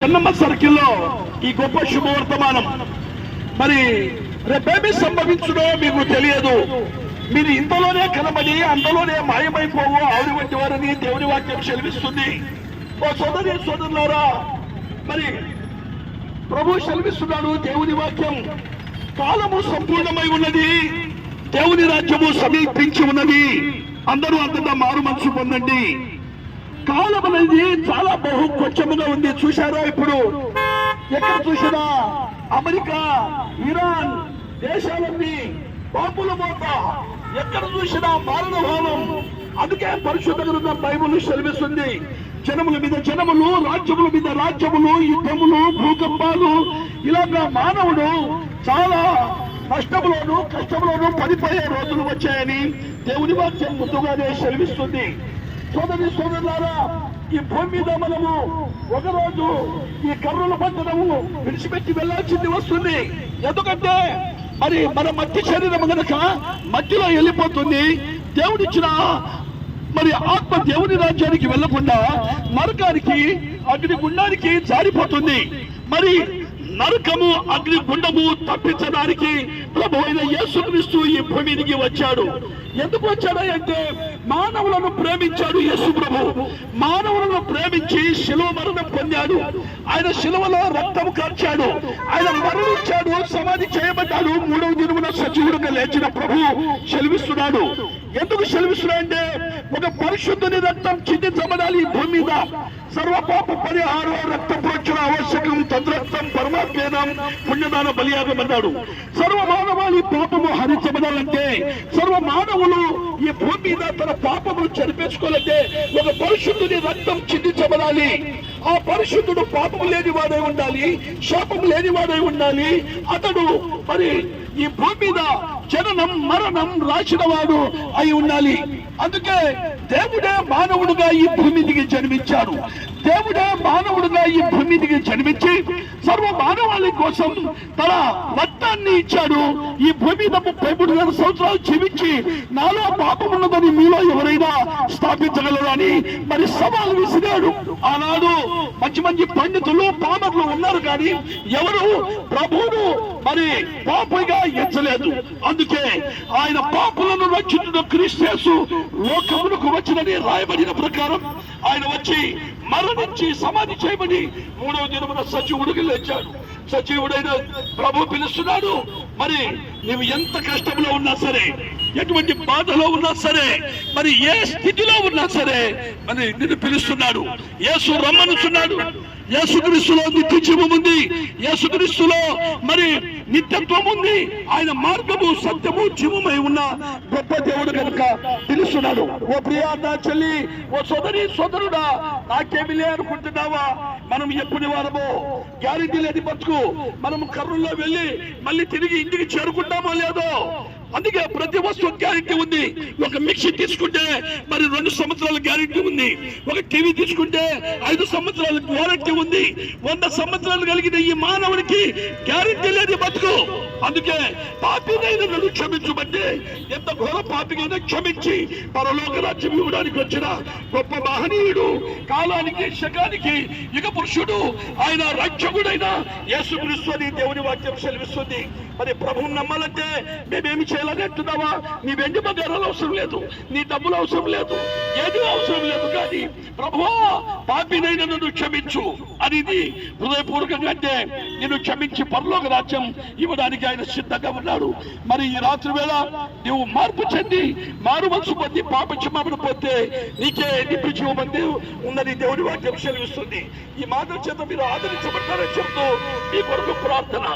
చెన్నమ్మ సర్కిల్లో ఈ గొప్ప శుభవర్తమానం మరి రేపేమి సంభవించునో మీకు తెలియదు. మీరు ఇంతలోనే కనబడి అంతలోనే మాయమైపోవు ఆవిడ వంటి వారని దేవుని వాక్యం సెలవిస్తుంది. ఓ సోదరి సోదరులారా, మరి ప్రభు సెలవిస్తున్నాడు దేవుని వాక్యం. కాలము సంపూర్ణమై ఉన్నది, దేవుని రాజ్యము సమీపించి ఉన్నది. అందరూ అంతటా మారు మనసు పొందండి. కాలం అనేది చాలా బహు కొంచెముగా ఉంది. చూశారా, ఇప్పుడు ఎక్కడ చూసినా అమెరికా, ఇరాన్ దేశాలన్నీ బాంబుల మోత, ఎక్కడ చూసినా మారణ భావం. అందుకే పరిశుద్ధ గ్రంథం బైబిల్ సెలవిస్తుంది, జనముల మీద జనములు, రాజ్యముల మీద రాజ్యములు, యుద్ధములు, భూకంపాలు, ఇలాగా మానవుడు చాలా నష్టములోను కష్టములోను పడిపోయే రోజులు వచ్చాయని దేవుని వాక్యం ముందుగానే సెలవిస్తుంది. సోదరి సోదరులారా, ఈ భూమి మీద మనము ఒకరోజు ఈ కర్రలు పట్టడము విడిచిపెట్టి వెళ్లాల్సింది వస్తుంది. ఎందుకంటే మరి మన మట్టి శరీరం కనుక మట్టిలో వెళ్ళిపోతుంది. దేవుడిచ్చిన మరి ఆత్మ దేవుని రాజ్యానికి వెళ్లకుండా నరకానికి, అగ్ని గుండానికి జారిపోతుంది. మరి నరకము, అగ్ని గుండము తప్పించడానికి ప్రభు అయిన యేసుక్రీస్తు ఈ భూమికి వచ్చాడు. ఎందుకు వచ్చాడు అంటే మానవులను ప్రేమించాడు యేసు ప్రభు. మానవులను ప్రేమించి శిలువ మరణం పొందాడు. ఆయన శిలువలో రక్తము కార్చాడు. ఆయన మరణించాడు, సమాధి చేయబడ్డాడు. మూడవ దినమున సజీవుడుగా లేచిన ప్రభు సెలవిస్తున్నాడు. ఎందుకు సెలవిస్తున్నాడంటే ఒక పరిశుద్ధుని రక్తం చిందించబడాలి ఈ భూమి మీద. సర్వపాప పరిహారం రక్త ప్రోక్షణ ఆవశ్యకం, తద్రక్తం పరమాత్మేనం పుణ్యదాన బలియాగమన్నాడు. సర్వ మానవాళి పాపము హరించబడాలంటే, సర్వ మానవులు ఈ భూమి మీద తన పాపములు చనిపేసుకోవాలంటే ఒక పరిశుద్ధుని రక్తం చిందించబడాలి. ఆ పరిశుద్ధుడు పాపము లేని వాడై ఉండాలి, శాపము లేని వాడై ఉండాలి. అతడు మరి ఈ భూమి మీద జననం మరణం రాసిన వాడు అయి ఉండాలి. అందుకే దేవుడే మానవుడుగా ఈ భూమి దిగి జన్మించాడు. దేవుడే మానవుడుగా ఈ భూమి దిగి జన్మించి సర్వ మానవాళి కోసం తన రక్తాన్ని ఇచ్చాడు. ఈ భూమి మీద 33 సంవత్సరాలు జీవించి నాలో పాపం ఉన్నదని మీలో ఎవరైనా స్థాపించగలరని మరి సవాలు విసిరాడు. ఆనాడు మంచి మంచి పండితులు పామర్లు ఉన్నారు, కానీ ఎవరు ప్రభువును మరి పాపగా ఎంచలేదు. అందుకే ఆయన పాపులను రక్షించిన క్రీస్తు లోకమునకు వచ్చినని రాయబడిన ప్రకారం ఆయన వచ్చి మరణించి సమాధి చేయబడి మూడవ దినమున సజీవుడికి లేచాడు. సజీవుడైన ప్రభు పిలుస్తున్నాడు. మరి నువ్వు ఎంత కష్టంలో ఉన్నా సరే, ఎటువంటి బాధలో ఉన్నా సరే, మరి ఏ స్థితిలో ఉన్నా సరే మరి నిన్ను పిలుస్తున్నాడు. యేసు రమ్మనుచున్నాడు. యేసుక్రీస్తులో నిత్య జీవం ఉంది. యేసుక్రీస్తులో మరి నిత్యత్వం ఉంది. ఆయన మార్గము సత్యము జీవమై ఉన్న గొప్ప దేవుడు కనుక పిలుస్తున్నాడు. ఓ ప్రియా నా చెల్లి, ఓ సోదరి సోదరుడా, నాకేమి లే అనుకుంటున్నావా? మనం ఎప్పటి వారమో గ్యారెంటీ లేని బతుకు. మనం కర్రుల్లో వెళ్ళి మళ్ళీ తిరిగి ఇంటికి చేరుకుంటామో లేదో. అందుకే ప్రతి వస్తువు గ్యారెంటీ ఉంది. ఒక మిక్సీ తీసుకుంటే మరి 2 సంవత్సరాల గ్యారెంటీ ఉంది. ఒక టీవీ తీసుకుంటే 5 సంవత్సరాల వారంటీ ఉంది. 100 సంవత్సరాలు కలిగిన ఈ మానవుడికి గ్యారెంటీ లేదు బతుకు. అందుకే పాపినైనా నన్ను క్షమించబట్టే, ఎంత ఘోర పాపికైనా క్షమించి పరలోక రాజ్యం ఇవ్వడానికి వచ్చిన గొప్ప మహనీయుడు, కాలానికి శకానికి యుగ పురుషుడు, ఆయన రక్షకుడైన యేసుక్రీస్తు అని దేవుని వాక్యం సెలవిస్తుంది. మరి ప్రభువుని నమ్మాలంటే మేమేమి చేయాలని అంటున్నావా? నీ వెండి బంగారాలు అవసరం లేదు, నీ డబ్బులు అవసరం లేదు, ఏది అవసరం లేదు. కానీ ప్రభువా పాపినైనా నన్ను క్షమించు అనేది హృదయపూర్వకంగా అంటే నిన్ను క్షమించి పరలోక రాజ్యం ఇవ్వడానికి ఆయన సిద్ధంగా ఉన్నాడు. మరి ఈ రాత్రి వేళ నువ్వు మార్పు చెంది మారు మనసు పొంది పాప క్షమాపణ పొందితే నీకే నిత్య జీవం ఉందని దేవుడి వాక్యం సెలవిస్తుంది. ఈ మాటల చేత మీరు ఆదరించబడతారని చెప్తూ మీ కొరకు ప్రార్థన.